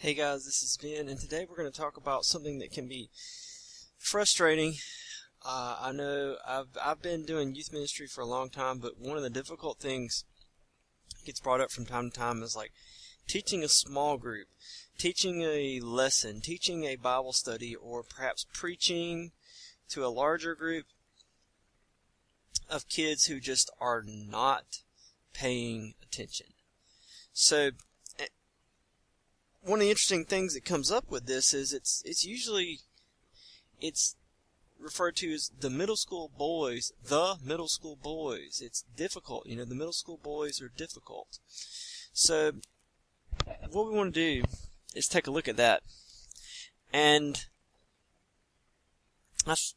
Hey guys, this is Ben, and today we're going to talk about something that can be frustrating. I know I've been doing youth ministry for a long time, but one of the difficult things that gets brought up from time to time is like teaching a small group, teaching a lesson, teaching a Bible study, or perhaps preaching to a larger group of kids who just are not paying attention. So one of the interesting things that comes up with this is it's usually referred to as the middle school boys. It's difficult. The middle school boys are difficult. So what we want to do is take a look at that, and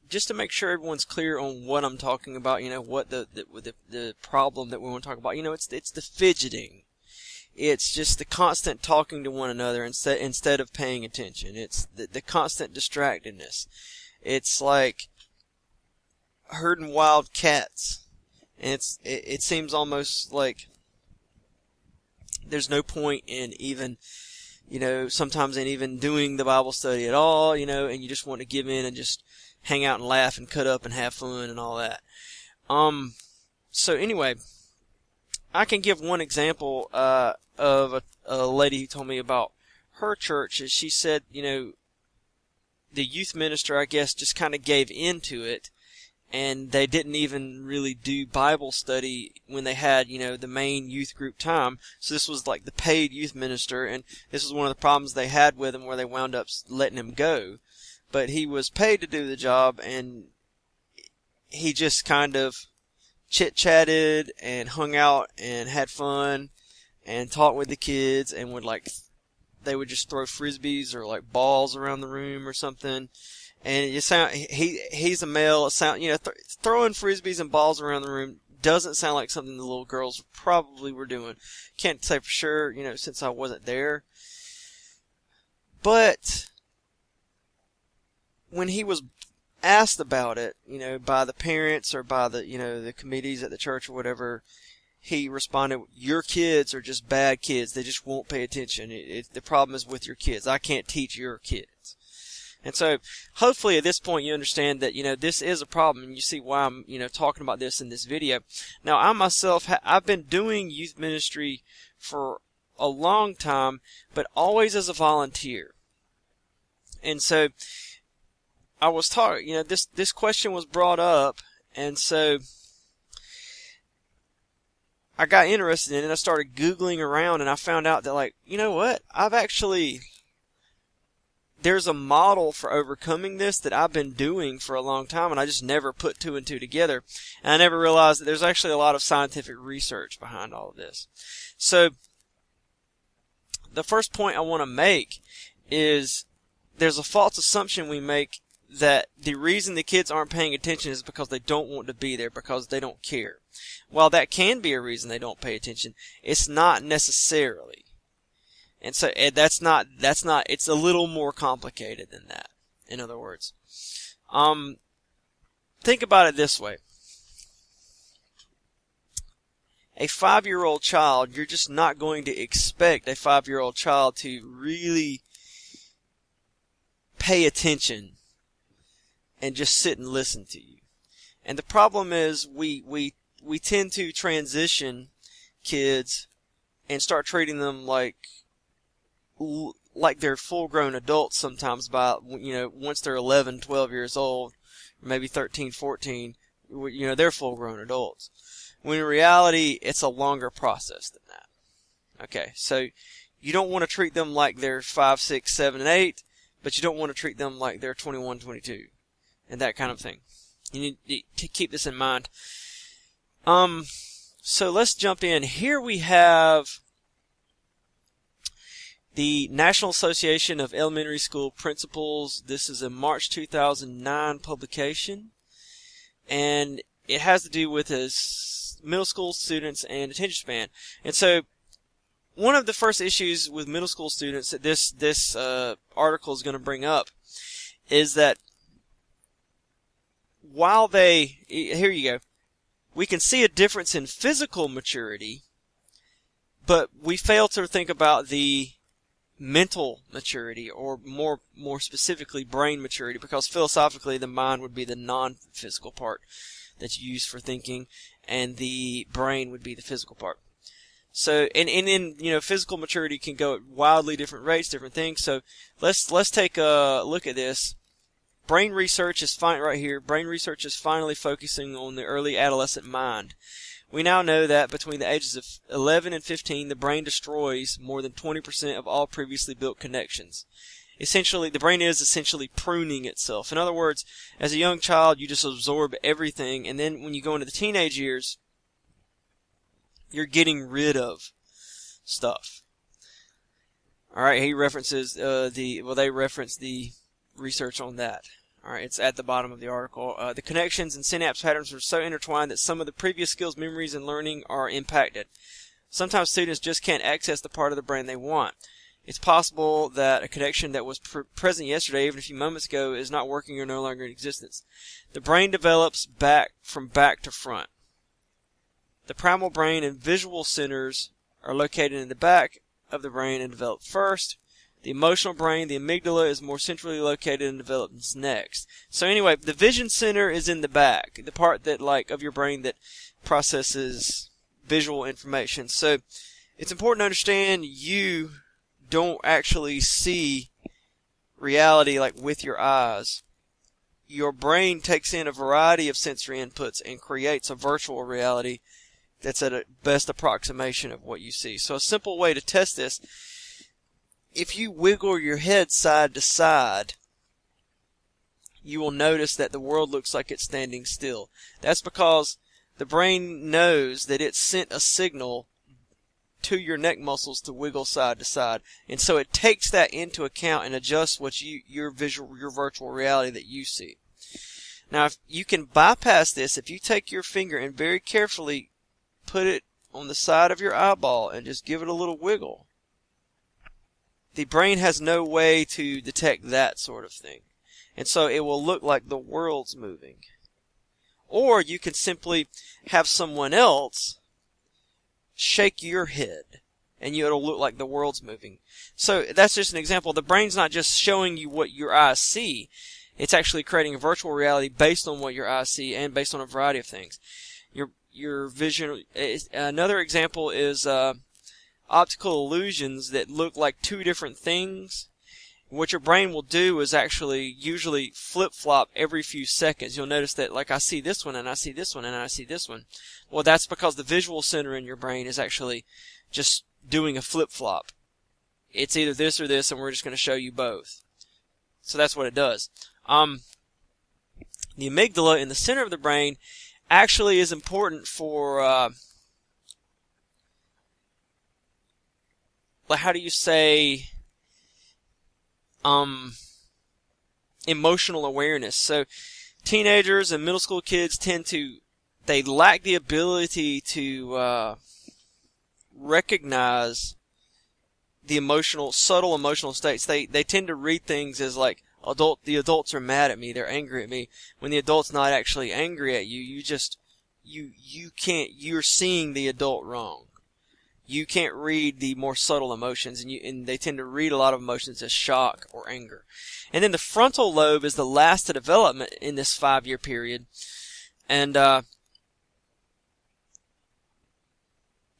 just to make sure everyone's clear on what I'm talking about. What the problem that we want to talk about. It's the fidgeting. It's just the constant talking to one another instead of paying attention. It's the constant distractedness. It's like herding wild cats. And it seems almost like there's no point in even, sometimes in even doing the Bible study at all, and you just want to give in and just hang out and laugh and cut up and have fun and all that. So anyway, I can give one example of a lady who told me about her church. Is she said, the youth minister, I guess, just kind of gave into it, and they didn't even really do Bible study when they had, the main youth group time. So this was like the paid youth minister, and this was one of the problems they had with him, where they wound up letting him go. But he was paid to do the job, and he just kind of chit-chatted and hung out and had fun and talked with the kids, and they would just throw frisbees or like balls around the room or something. And he's a male. Throwing frisbees and balls around the room doesn't sound like something the little girls probably were doing. Can't say for sure, since I wasn't there. But when he was asked about it, by the parents or by the committees at the church or whatever, he responded, "Your kids are just bad kids. They just won't pay attention. The problem is with your kids. I can't teach your kids." And so, hopefully at this point you understand that, this is a problem, and you see why I'm, talking about this in this video. Now, I myself, I've been doing youth ministry for a long time, but always as a volunteer. And so, I was talking, this question was brought up, and so I got interested in it. I started Googling around, and I found out that, there's a model for overcoming this that I've been doing for a long time, and I just never put two and two together. And I never realized that there's actually a lot of scientific research behind all of this. So, the first point I want to make is there's a false assumption we make that the reason the kids aren't paying attention is because they don't want to be there, because they don't care. While that can be a reason they don't pay attention, it's not necessarily. And so that's not, it's a little more complicated than that, in other words. Think about it this way. A 5-year-old child, you're just not going to expect a 5-year-old child to really pay attention and just sit and listen to you. And the problem is we tend to transition kids and start treating them like they're full-grown adults sometimes by, once they're 11, 12 years old, maybe 13, 14, they're full-grown adults. When in reality, it's a longer process than that. Okay, so you don't want to treat them like they're 5, 6, 7, and 8, but you don't want to treat them like they're 21, 22. And that kind of thing. You need to keep this in mind. So let's jump in. Here we have the National Association of Elementary School Principals. This is a March 2009 publication, and it has to do with middle school students and attention span. And so, one of the first issues with middle school students that this article is going to bring up is that while here you go, we can see a difference in physical maturity, but we fail to think about the mental maturity, or more specifically brain maturity, because philosophically the mind would be the non-physical part that you use for thinking, and the brain would be the physical part. So, and then, physical maturity can go at wildly different rates, different things. So let's take a look at this. Brain research is right here. Brain research is finally focusing on the early adolescent mind. We now know that between the ages of 11 and 15, the brain destroys more than 20% of all previously built connections. Essentially, the brain is essentially pruning itself. In other words, as a young child, you just absorb everything, and then when you go into the teenage years, you're getting rid of stuff. Alright, he references they reference the research on that. Alright, it's at the bottom of the article. The connections and synapse patterns are so intertwined that some of the previous skills, memories, and learning are impacted. Sometimes students just can't access the part of the brain they want. It's possible that a connection that was present yesterday, even a few moments ago, is not working or no longer in existence. The brain develops from back to front. The primal brain and visual centers are located in the back of the brain and develop first. The emotional brain, the amygdala, is more centrally located and develops next. So anyway, the vision center is in the back, the part that of your brain that processes visual information. So it's important to understand you don't actually see reality with your eyes. Your brain takes in a variety of sensory inputs and creates a virtual reality that's at a best approximation of what you see. So a simple way to test this, if you wiggle your head side to side, you will notice that the world looks like it's standing still. That's because the brain knows that it sent a signal to your neck muscles to wiggle side to side, and so it takes that into account and adjusts your virtual reality that you see. Now, if you can bypass this, if you take your finger and very carefully put it on the side of your eyeball and just give it a little wiggle, the brain has no way to detect that sort of thing, and so it will look like the world's moving. Or you can simply have someone else shake your head, and it'll look like the world's moving. So that's just an example. The brain's not just showing you what your eyes see. It's actually creating a virtual reality based on what your eyes see and based on a variety of things. Your vision. Another example is optical illusions that look like two different things. What your brain will do is actually usually flip-flop every few seconds. You'll notice that I see this one and I see this one and I see this one. Well, that's because the visual center in your brain is actually just doing a flip-flop. It's either this or this, and we're just going to show you both. So that's what it does. The amygdala in the center of the brain actually is important for how do you say emotional awareness. So teenagers and middle school kids they lack the ability to recognize the subtle emotional states. They tend to read things as the adults are mad at me, they're angry at me, when the adult's not actually angry at you. You're seeing the adult wrong. You can't read the more subtle emotions, and they tend to read a lot of emotions as shock or anger. And then the frontal lobe is the last to development in this 5-year period, and it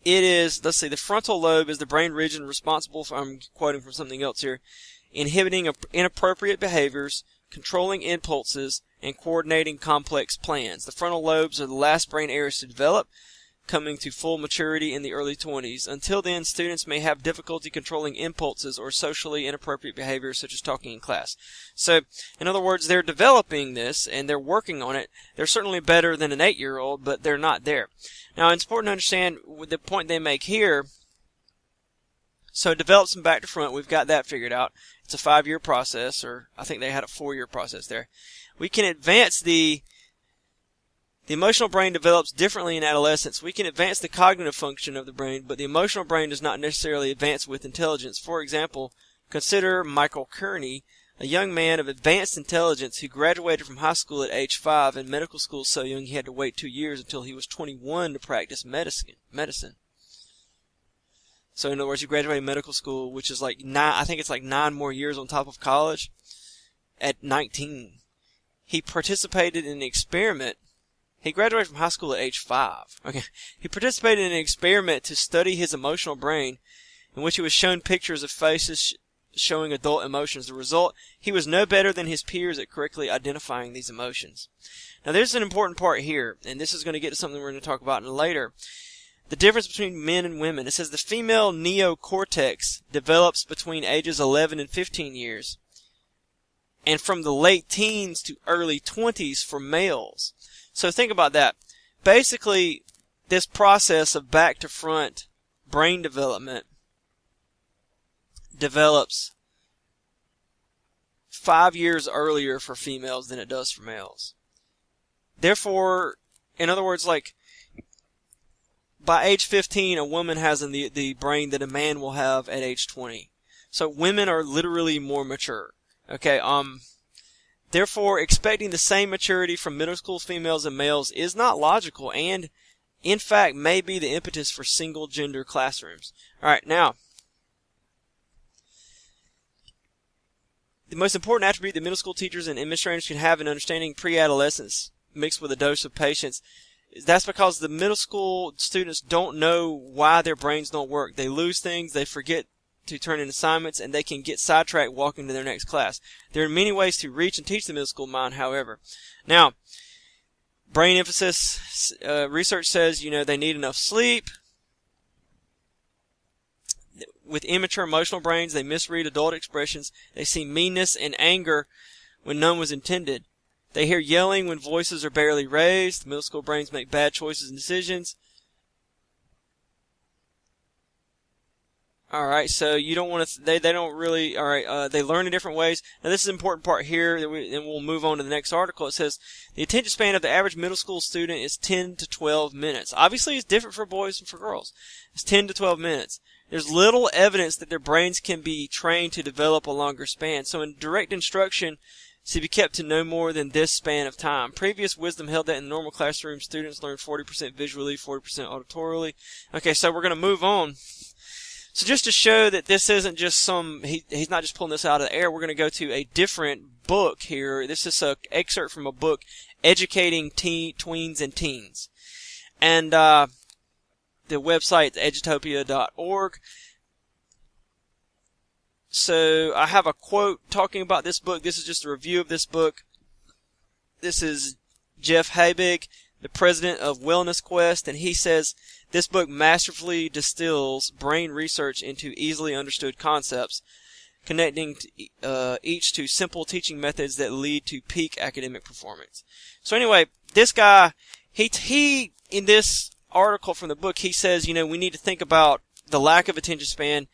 is, the frontal lobe is the brain region responsible for, I'm quoting from something else here, inhibiting inappropriate behaviors, controlling impulses, and coordinating complex plans. The frontal lobes are the last brain areas to develop, coming to full maturity in the early 20s. Until then, students may have difficulty controlling impulses or socially inappropriate behaviors such as talking in class. So, in other words, they're developing this and they're working on it. They're certainly better than an 8-year-old, but they're not there. Now, it's important to understand the point they make here. So it develops from back to front. We've got that figured out. It's a 5-year process, or I think they had a 4-year process there. We can advance the emotional brain develops differently in adolescence. We can advance the cognitive function of the brain, but the emotional brain does not necessarily advance with intelligence. For example, consider Michael Kearney, a young man of advanced intelligence who graduated from high school at age 5 and medical school so young he had to wait 2 years until he was 21 to practice medicine. So in other words, he graduated medical school, which is like I think it's like 9 more years on top of college, at 19. He participated in an experiment. He graduated from high school at age 5. Okay. He participated in an experiment to study his emotional brain, in which he was shown pictures of faces showing adult emotions. The result, he was no better than his peers at correctly identifying these emotions. Now there's an important part here, and this is going to get to something we're going to talk about later. The difference between men and women. It says the female neocortex develops between ages 11 and 15 years, and from the late teens to early 20s for males. So think about that. Basically, this process of back to front brain development develops 5 years earlier for females than it does for males. Therefore, in other words, like, by age 15, a woman has the brain that a man will have at age 20. So women are literally more mature. Okay, therefore, expecting the same maturity from middle school females and males is not logical, and, in fact, may be the impetus for single-gender classrooms. Alright, now, the most important attribute that middle school teachers and administrators can have in understanding pre-adolescence, mixed with a dose of patience, that's because the middle school students don't know why their brains don't work. They lose things, they forget to turn in assignments, and they can get sidetracked walking to their next class. There are many ways to reach and teach the middle school mind, however. Now, brain emphasis, research says, they need enough sleep. With immature emotional brains, they misread adult expressions. They see meanness and anger when none was intended. They hear yelling when voices are barely raised. Middle school brains make bad choices and decisions. Alright, so you don't want to, they don't really, they learn in different ways. Now this is an important part here, and we'll move on to the next article. It says, the attention span of the average middle school student is 10 to 12 minutes. Obviously it's different for boys and for girls. It's 10 to 12 minutes. There's little evidence that their brains can be trained to develop a longer span. So in direct instruction, to be kept to no more than this span of time. Previous wisdom held that in the normal classroom, students learn 40% visually, 40% auditorily. Okay, so we're going to move on. So just to show that this isn't just he's not just pulling this out of the air, we're going to go to a different book here. This is an excerpt from a book, Educating Tweens and Teens. And the website is edutopia.org. So I have a quote talking about this book. This is just a review of this book. This is Jeff Habig, the president of Wellness Quest, and he says, this book masterfully distills brain research into easily understood concepts, connecting each to simple teaching methods that lead to peak academic performance. So anyway, this guy, he in this article from the book, he says, we need to think about the lack of attention span,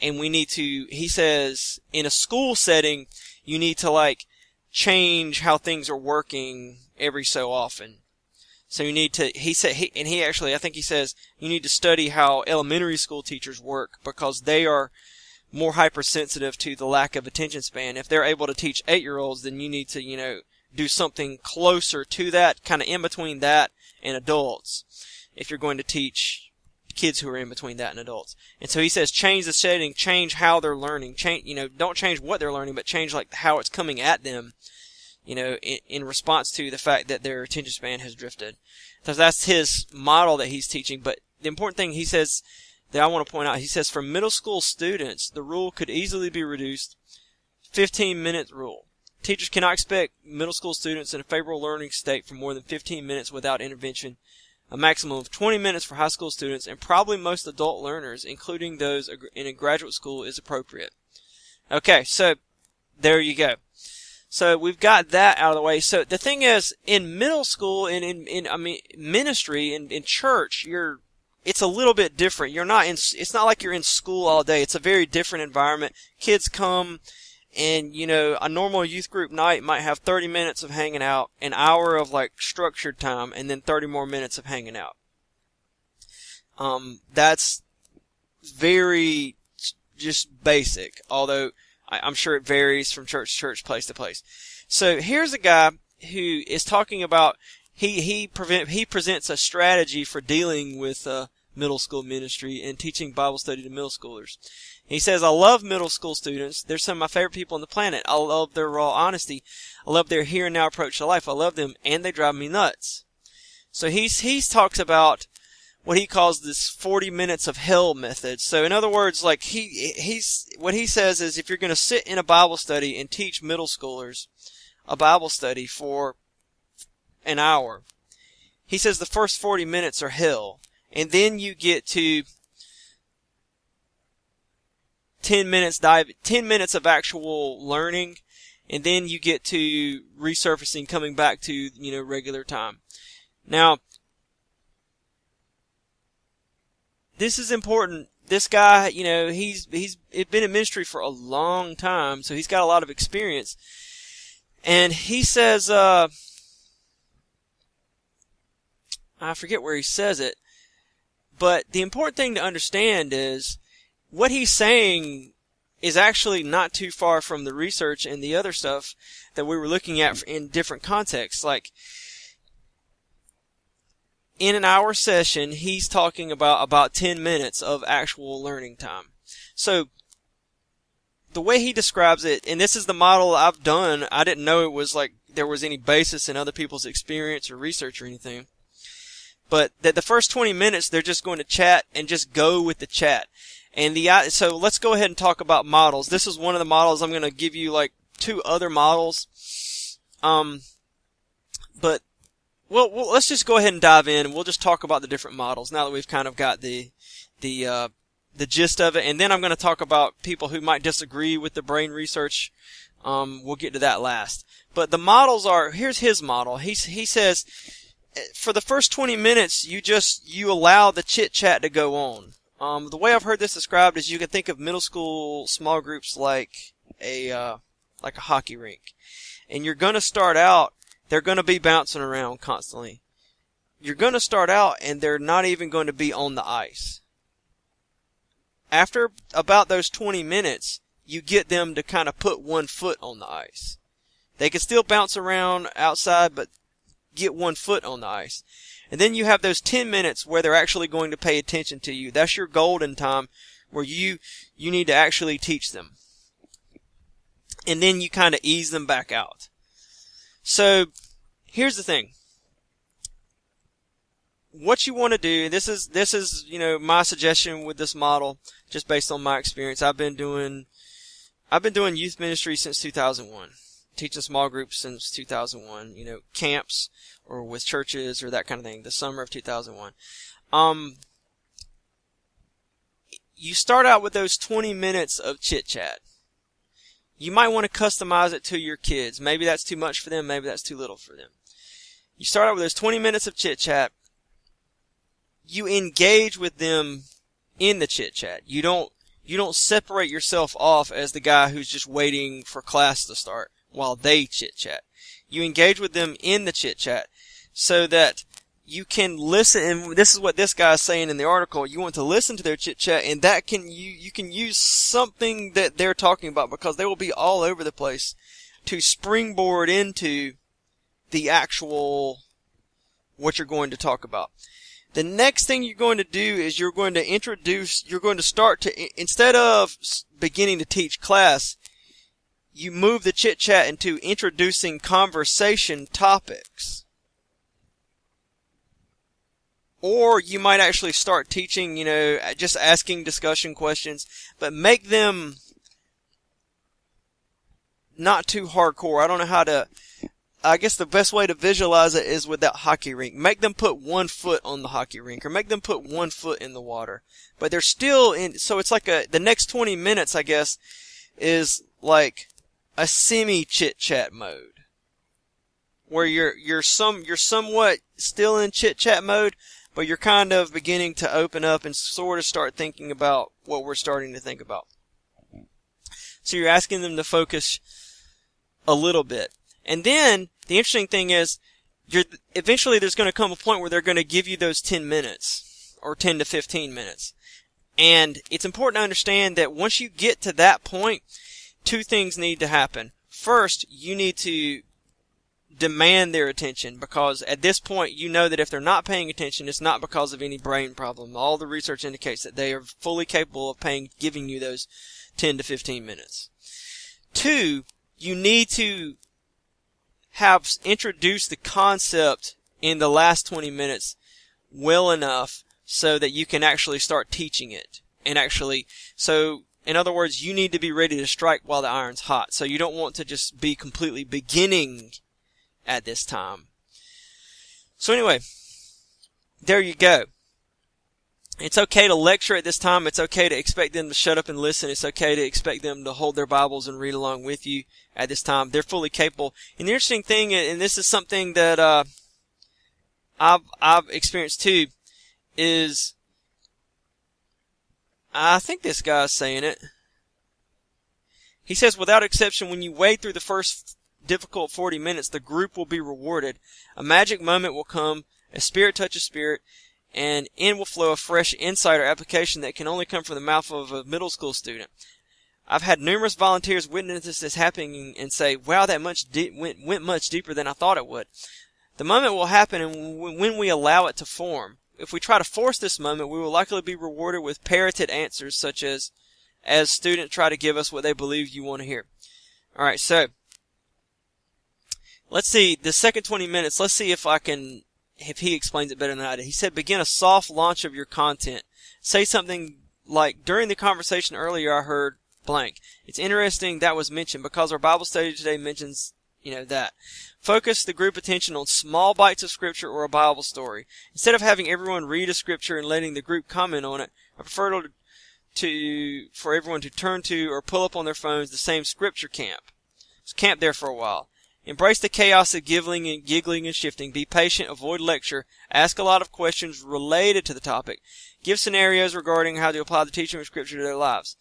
and we need to, he says, in a school setting, you need to change how things are working every so often. So you need to, I think he says, you need to study how elementary school teachers work, because they are more hypersensitive to the lack of attention span. If they're able to teach 8-year-olds, then you need to, do something closer to that, kind of in between that and adults, if you're going to teach kids who are in between that and adults. And so he says, change the setting, change how they're learning, don't change what they're learning, but change how it's coming at them, in response to the fact that their attention span has drifted. So that's his model that he's teaching. But the important thing he says that I want to point out, he says, for middle school students, the rule could easily be reduced. 15-minute rule. Teachers cannot expect middle school students in a favorable learning state for more than 15 minutes without intervention. A maximum of 20 minutes for high school students, and probably most adult learners, including those in a graduate school, is appropriate. Okay, so there you go. So we've got that out of the way. So the thing is, in middle school and in ministry and in church, it's a little bit different. It's not like you're in school all day. It's a very different environment. Kids come, and a normal youth group night might have 30 minutes of hanging out, an hour of structured time, and then 30 more minutes of hanging out. That's very just basic, although I'm sure it varies from church to church, place to place. So here's a guy who is talking about, he presents a strategy for dealing with middle school ministry and teaching Bible study to middle schoolers. He says, I love middle school students. They're some of my favorite people on the planet. I love their raw honesty. I love their here and now approach to life. I love them, and they drive me nuts. So he talks about what he calls this 40 minutes of hell method. So in other words, like what he says is, if you're going to sit in a Bible study and teach middle schoolers a Bible study for an hour, he says the first 40 minutes are hell. And then you get to 10 minutes of actual learning, and then you get to resurfacing, coming back to, regular time. Now, this is important. This guy, he's been in ministry for a long time, so he's got a lot of experience. And he says, I forget where he says it, but the important thing to understand is what he's saying is actually not too far from the research and the other stuff that we were looking at in different contexts. Like, in an hour session, he's talking about 10 minutes of actual learning time. So, the way he describes it, and this is the model I've done, I didn't know it was like there was any basis in other people's experience or research or anything. But that the first 20 minutes, they're just going to chat and just go with the chat. And so let's go ahead and talk about models. This is one of the models. I'm going to give you like 2 other models. But let's just go ahead and dive in, and we'll just talk about the different models now that we've kind of got the gist of it. And then I'm going to talk about people who might disagree with the brain research. We'll get to that last. But the models are, here's his model. He says, for the first 20 minutes, you allow the chit chat to go on. The way I've heard this described is you can think of middle school small groups like a hockey rink. And you're going to start out, they're going to be bouncing around constantly. You're going to start out and they're not even going to be on the ice. After about those 20 minutes, you get them to kind of put one foot on the ice. They can still bounce around outside, but get one foot on the ice. And then you have those 10 minutes where they're actually going to pay attention to you. That's your golden time where you need to actually teach them. And then you kind of ease them back out. So, here's the thing. What you want to do, this is my suggestion with this model, just based on my experience. I've been doing youth ministry since 2001. Teaching small groups since 2001, camps or with churches or that kind of thing, the summer of 2001. You start out with those 20 minutes of chit chat. You might want to customize it to your kids. Maybe that's too much for them, maybe that's too little for them. You start out with those 20 minutes of chit chat. You engage with them in the chit chat. You don't separate yourself off as the guy who's just waiting for class to start while they chit-chat. You engage with them in the chit-chat so that you can listen, and this is what this guy is saying in the article. You want to listen to their chit-chat, and that you can use something that they're talking about, because they will be all over the place, to springboard into the actual what you're going to talk about. The next thing you're going to do is you're going to start to, instead of beginning to teach class, you move the chit-chat into introducing conversation topics. Or you might actually start teaching, just asking discussion questions, but make them not too hardcore. I don't know I guess the best way to visualize it is with that hockey rink. Make them put one foot on the hockey rink, or make them put one foot in the water. But they're still so it's like the next 20 minutes, I guess, is like a semi-chit-chat mode, where you're somewhat still in chit-chat mode, but you're kind of beginning to open up and sort of start thinking about what we're starting to think about. So you're asking them to focus a little bit. And then, the interesting thing is, eventually there's going to come a point where they're going to give you those 10 minutes, or 10 to 15 minutes. And it's important to understand that once you get to that point, 2 things need to happen. First, you need to demand their attention, because at this point you know that if they're not paying attention, it's not because of any brain problem. All the research indicates that they are fully capable of giving you those 10 to 15 minutes. 2, you need to have introduced the concept in the last 20 minutes well enough so that you can actually start teaching it. So in other words, you need to be ready to strike while the iron's hot. So you don't want to just be completely beginning at this time. So anyway, there you go. It's okay to lecture at this time. It's okay to expect them to shut up and listen. It's okay to expect them to hold their Bibles and read along with you at this time. They're fully capable. And the interesting thing, and this is something that I've experienced too, is I think this guy's saying it. He says, without exception, when you wade through the first difficult 40 minutes, the group will be rewarded. A magic moment will come, a spirit touches spirit, and in will flow a fresh insight or application that can only come from the mouth of a middle school student. I've had numerous volunteers witness this happening and say, wow, that went much deeper than I thought it would. The moment will happen when we allow it to form. If we try to force this moment, we will likely be rewarded with parroted answers, such as students try to give us what they believe you want to hear. Alright, so let's see, the second 20 minutes, let's see if he explains it better than I did. He said, begin a soft launch of your content. Say something like, during the conversation earlier I heard blank. It's interesting that was mentioned because our Bible study today mentions, that. Focus the group attention on small bites of scripture or a Bible story. Instead of having everyone read a scripture and letting the group comment on it, I prefer for everyone to turn to or pull up on their phones the same scripture camp. Just camp there for a while. Embrace the chaos of giggling and shifting. Be patient. Avoid lecture. Ask a lot of questions related to the topic. Give scenarios regarding how to apply the teaching of Scripture to their lives.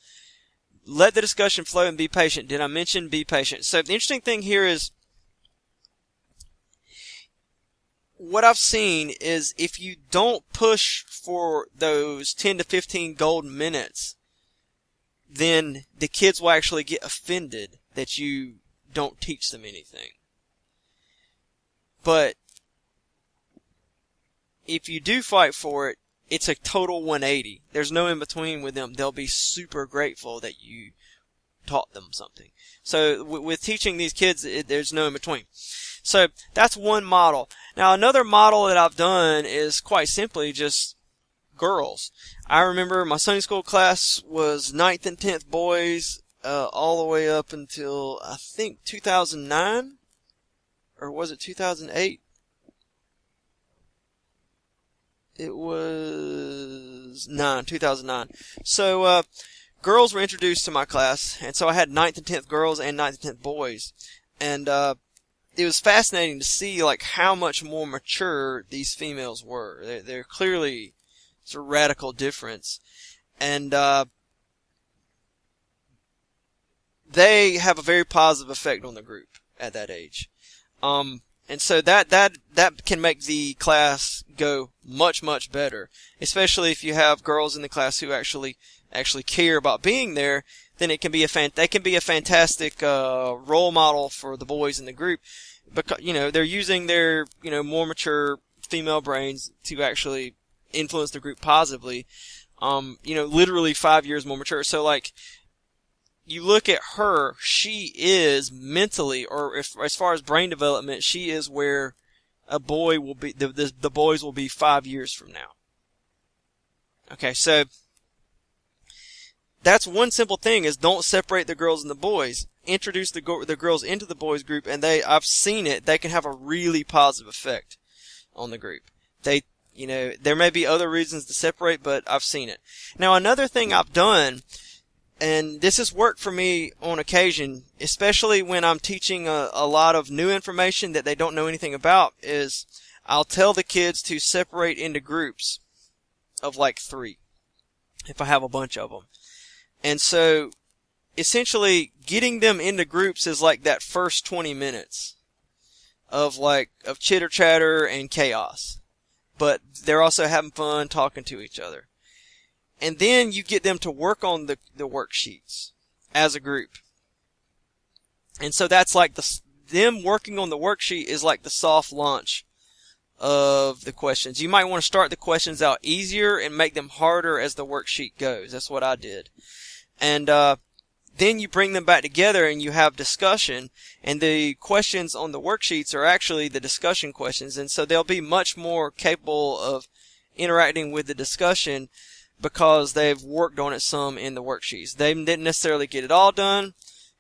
Let the discussion flow and be patient. Did I mention be patient? So the interesting thing here is, what I've seen is if you don't push for those 10 to 15 golden minutes, then the kids will actually get offended that you don't teach them anything. But if you do fight for it, it's a total 180. There's no in between with them. They'll be super grateful that you taught them something. So with teaching these kids, there's no in between. So that's one model. Now another model that I've done is quite simply just girls. I remember my Sunday school class was 9th and 10th boys, all the way up until I think 2009, or was it 2008? It was 2009. So girls were introduced to my class, and so I had 9th and 10th girls and 9th and 10th boys, and it was fascinating to see like how much more mature these females were. They're clearly, it's a radical difference, and they have a very positive effect on the group at that age. And so that can make the class go much, much better, especially if you have girls in the class who actually care about being there. Then they can be a fantastic role model for the boys in the group, because they're using their more mature female brains to actually influence the group positively. Literally 5 years more mature. So like, you look at her, she is mentally, or as far as brain development, she is where a boy will be, the boys will be 5 years from now. Okay, so that's one simple thing, is don't separate the girls and the boys. Introduce the girls into the boys group, and I've seen it, they can have a really positive effect on the group. There may be other reasons to separate, but I've seen it. Now another thing I've done, and this has worked for me on occasion, especially when I'm teaching a lot of new information that they don't know anything about, is I'll tell the kids to separate into groups of like 3, if I have a bunch of them. And so, essentially, getting them into groups is like that first 20 minutes of chitter chatter and chaos. But they're also having fun talking to each other. And then you get them to work on the worksheets as a group. And so that's like them working on the worksheet is like the soft launch of the questions. You might want to start the questions out easier and make them harder as the worksheet goes. That's what I did. And then you bring them back together and you have discussion, and the questions on the worksheets are actually the discussion questions, and so they'll be much more capable of interacting with the discussion because they've worked on it some in the worksheets. They didn't necessarily get it all done,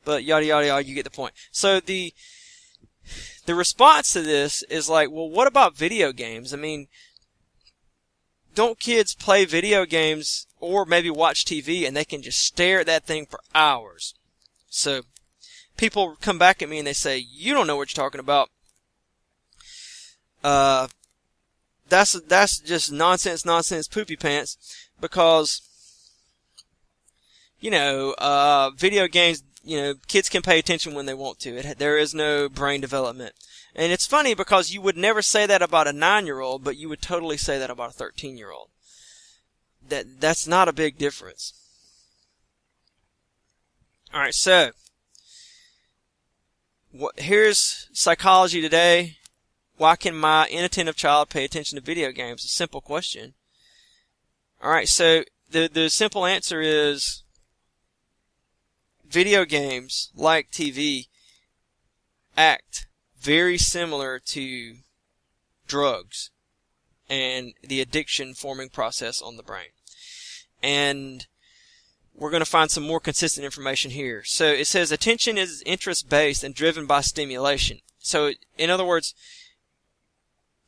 but yada yada yada, you get the point. So the response to this is like, well, what about video games? I mean, don't kids play video games or maybe watch TV and they can just stare at that thing for hours? So people come back at me and they say, you don't know what you're talking about. That's just nonsense, poopy pants, because, video games, kids can pay attention when they want to. There is no brain development. And it's funny because you would never say that about a 9-year-old, but you would totally say that about a 13-year-old. That's not a big difference. Alright, so here's Psychology Today. Why can my inattentive child pay attention to video games? A simple question. Alright, so the simple answer is video games, like TV, act very similar to drugs and the addiction forming process on the brain. And we're going to find some more consistent information here. So it says attention is interest-based and driven by stimulation. So in other words,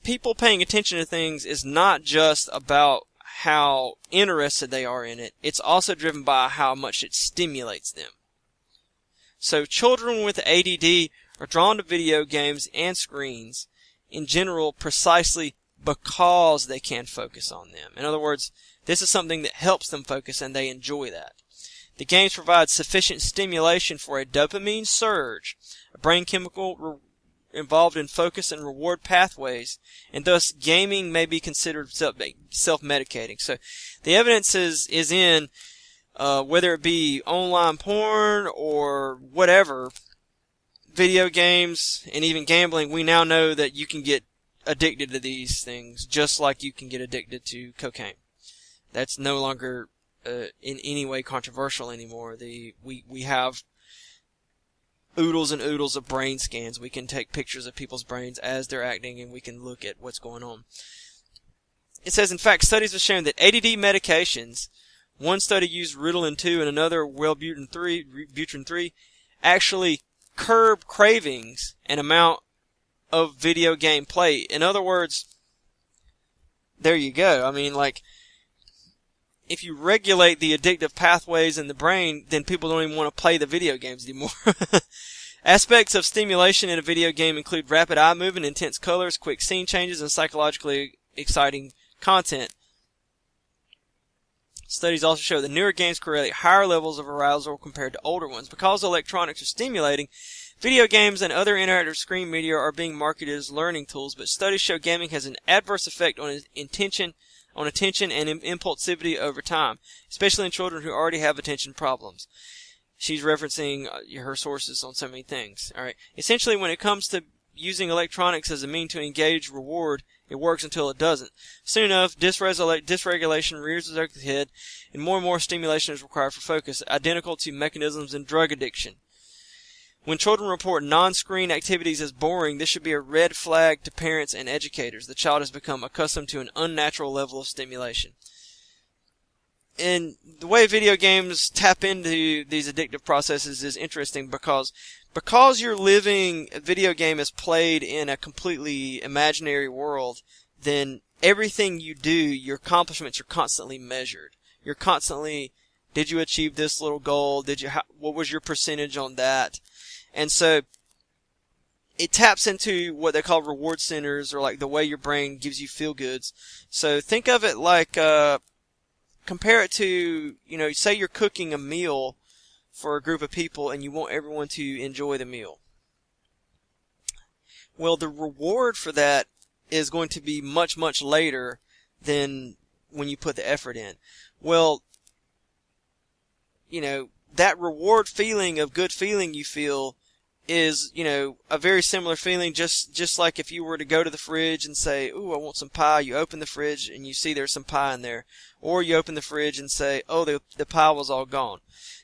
people paying attention to things is not just about how interested they are in it. It's also driven by how much it stimulates them. So children with ADD are drawn to video games and screens in general precisely because they can focus on them. In other words, this is something that helps them focus and they enjoy that. The games provide sufficient stimulation for a dopamine surge, a brain chemical involved in focus and reward pathways, and thus gaming may be considered self-medicating. So the evidence is in whether it be online porn or whatever, video games and even gambling, we now know that you can get addicted to these things just like you can get addicted to cocaine. That's no longer in any way controversial anymore. We have oodles and oodles of brain scans. We can take pictures of people's brains as they're acting and we can look at what's going on. It says, in fact, studies have shown that ADD medications, one study used Ritalin 2 and another Wellbutrin 3, actually curb cravings and amount of video game play. In other words, there you go. I mean, like, if you regulate the addictive pathways in the brain, then people don't even want to play the video games anymore. Aspects of stimulation in a video game include rapid eye movement, intense colors, quick scene changes, and psychologically exciting content. Studies also show that newer games correlate higher levels of arousal compared to older ones. Because electronics are stimulating, video games and other interactive screen media are being marketed as learning tools, but studies show gaming has an adverse effect on attention and impulsivity over time, especially in children who already have attention problems. She's referencing her sources on so many things. All right. Essentially, when it comes to using electronics as a means to engage reward, it works until it doesn't. Soon enough, dysregulation rears its head, and more stimulation is required for focus, identical to mechanisms in drug addiction. When children report non-screen activities as boring, this should be a red flag to parents and educators. The child has become accustomed to an unnatural level of stimulation. And the way video games tap into these addictive processes is interesting because you're living, a video game is played in a completely imaginary world, then everything you do, your accomplishments are constantly measured. You're constantly, did you achieve this little goal? What was your percentage on that? And so it taps into what they call reward centers, or like the way your brain gives you feel goods. So think of it like, compare it to, say you're cooking a meal for a group of people and you want everyone to enjoy the meal. Well, the reward for that is going to be much, much later than when you put the effort in. Well, that reward feeling of good feeling you feel is, you know, a very similar feeling, just like if you were to go to the fridge and say, ooh, I want some pie. You open the fridge and you see there's some pie in there. Or you open the fridge and say, oh, the pie was all gone.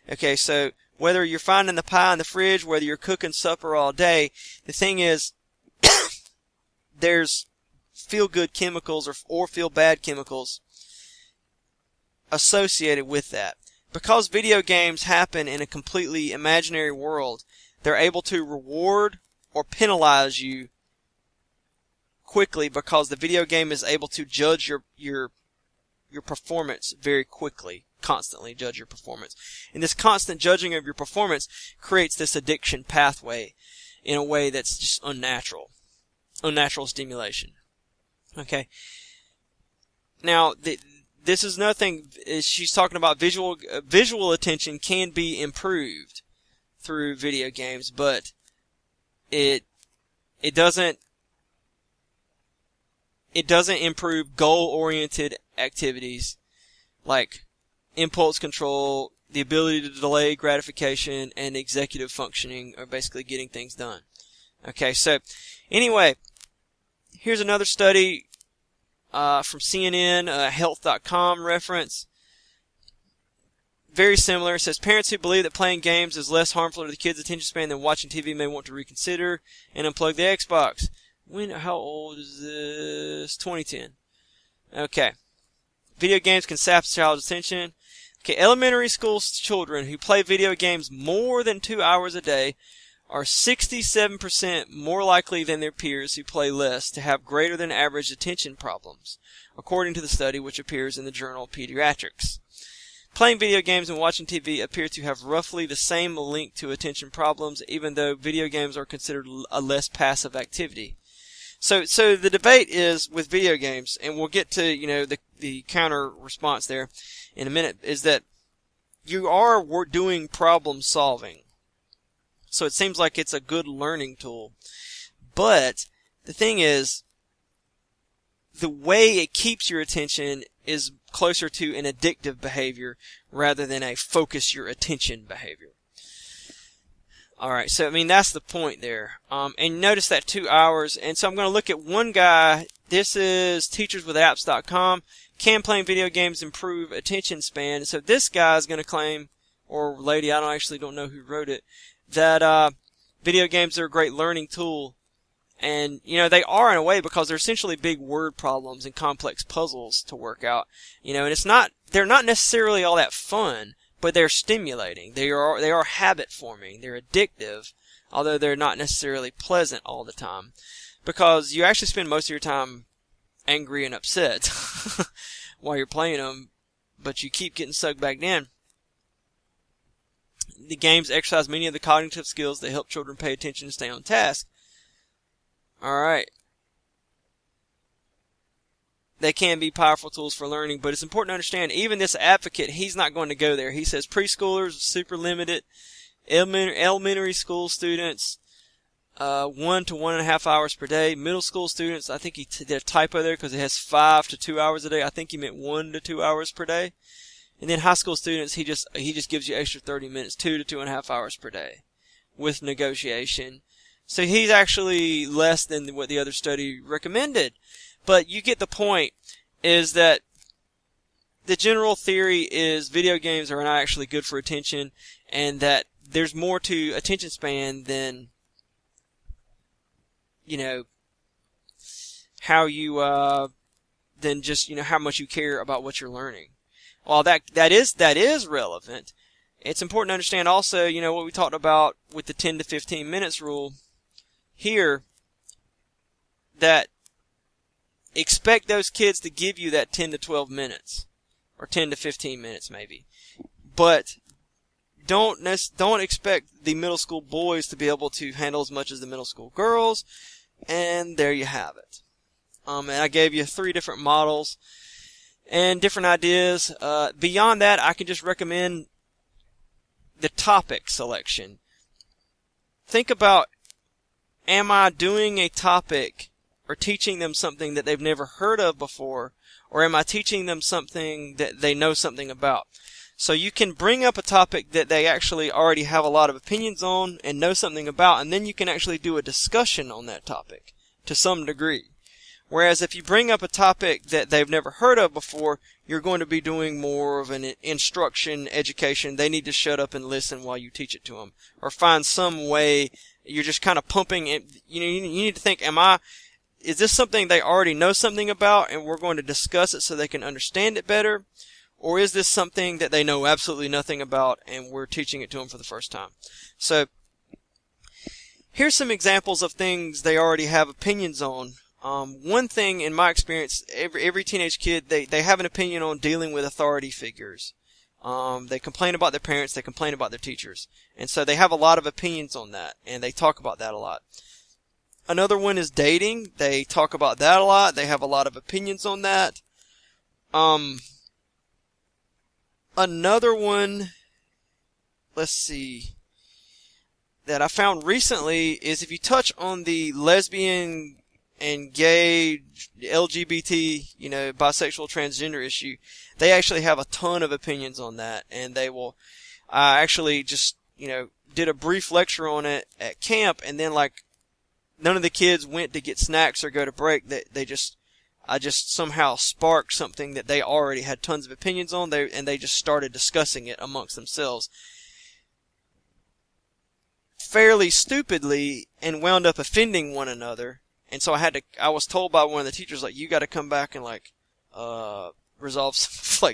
Okay, so whether you're finding the pie in the fridge, whether you're cooking supper all day, the thing is, there's feel-good chemicals or feel-bad chemicals associated with that. Because video games happen in a completely imaginary world, they're able to reward or penalize you quickly because the video game is able to judge your performance very quickly, constantly judge your performance. And this constant judging of your performance creates this addiction pathway in a way that's just unnatural stimulation. Okay. Now, this is another thing. She's talking about visual attention can be improved through video games, but it doesn't improve goal-oriented activities like impulse control, the ability to delay gratification, and executive functioning, or basically getting things done. Okay, so anyway, here's another study from CNN, health.com reference. Very similar. It says parents who believe that playing games is less harmful to the kids' attention span than watching TV may want to reconsider and unplug the Xbox. How old is this? 2010. Okay. Video games can sap a child's attention. Okay, elementary school children who play video games more than 2 hours a day are 67% more likely than their peers who play less to have greater than average attention problems, according to the study which appears in the journal Pediatrics. Playing video games and watching TV appear to have roughly the same link to attention problems, even though video games are considered a less passive activity. So the debate is with video games, and we'll get to, you know, the counter response there in a minute, is that you are doing problem solving. So it seems like it's a good learning tool. But the thing is, the way it keeps your attention is closer to an addictive behavior rather than a focus your attention behavior. Alright, so I mean that's the point there. And notice that 2 hours, and so I'm going to look at one guy. This is teacherswithapps.com. Can playing video games improve attention span? So this guy is going to claim, or lady, I don't know who wrote it, that video games are a great learning tool. And, you know, they are in a way because they're essentially big word problems and complex puzzles to work out. You know, and they're not necessarily all that fun, but they're stimulating. They are habit forming. They're addictive, although they're not necessarily pleasant all the time. Because you actually spend most of your time angry and upset while you're playing them, but you keep getting sucked back in. The games exercise many of the cognitive skills that help children pay attention and stay on task. Alright. They can be powerful tools for learning, but it's important to understand, even this advocate, he's not going to go there. He says preschoolers, super limited, elementary school students, 1 to 1.5 hours per day. Middle school students, I think he did a typo there because it has 5 to 2 hours a day. I think he meant 1 to 2 hours per day. And then high school students, he just gives you extra 30 minutes, 2 to 2.5 hours per day with negotiation. So he's actually less than what the other study recommended. But you get the point, is that the general theory is video games are not actually good for attention, and that there's more to attention span than, you know, how you, than just, you know, how much you care about what you're learning. While that is relevant, it's important to understand also, you know, what we talked about with the 10 to 15 minutes rule here, that expect those kids to give you that 10 to 12 minutes, or 10 to 15 minutes maybe. But don't expect the middle school boys to be able to handle as much as the middle school girls. And there you have it. And I gave you 3 different models and different ideas. Beyond that, I can just recommend the topic selection. Think about, am I doing a topic or teaching them something that they've never heard of before, or am I teaching them something that they know something about? So you can bring up a topic that they actually already have a lot of opinions on and know something about, and then you can actually do a discussion on that topic to some degree. Whereas if you bring up a topic that they've never heard of before, you're going to be doing more of an instruction, education. They need to shut up and listen while you teach it to them, or find some way. You're just kind of pumping it. You need to think, is this something they already know something about and we're going to discuss it so they can understand it better? Or is this something that they know absolutely nothing about and we're teaching it to them for the first time? So here's some examples of things they already have opinions on. One thing in my experience, every teenage kid, they have an opinion on dealing with authority figures. They complain about their parents, they complain about their teachers. And so they have a lot of opinions on that, and they talk about that a lot. Another one is dating. They talk about that a lot. They have a lot of opinions on that. Another one, let's see, that I found recently is if you touch on the lesbian and gay, LGBT, bisexual, transgender issue, they actually have a ton of opinions on that, and they will, actually just, did a brief lecture on it at camp, and then none of the kids went to get snacks or go to break. I just somehow sparked something that they already had tons of opinions on, and they just started discussing it amongst themselves fairly stupidly and wound up offending one another. And so I was told by one of the teachers, you got to come back and resolve some,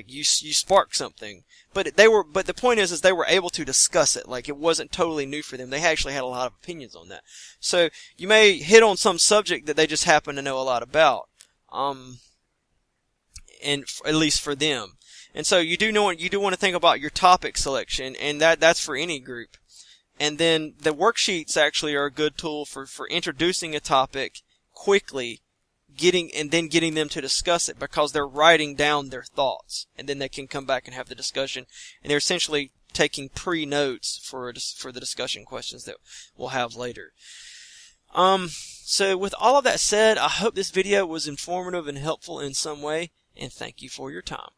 you sparked something. But the point is they were able to discuss it. It wasn't totally new for them. They actually had a lot of opinions on that. So you may hit on some subject that they just happen to know a lot about. And at least for them. And so you do want to think about your topic selection, and that's for any group. And then the worksheets actually are a good tool for introducing a topic quickly, getting them to discuss it, because they're writing down their thoughts, and then they can come back and have the discussion, and they're essentially taking pre-notes for the discussion questions that we'll have later. So with all of that said, I hope this video was informative and helpful in some way, and thank you for your time.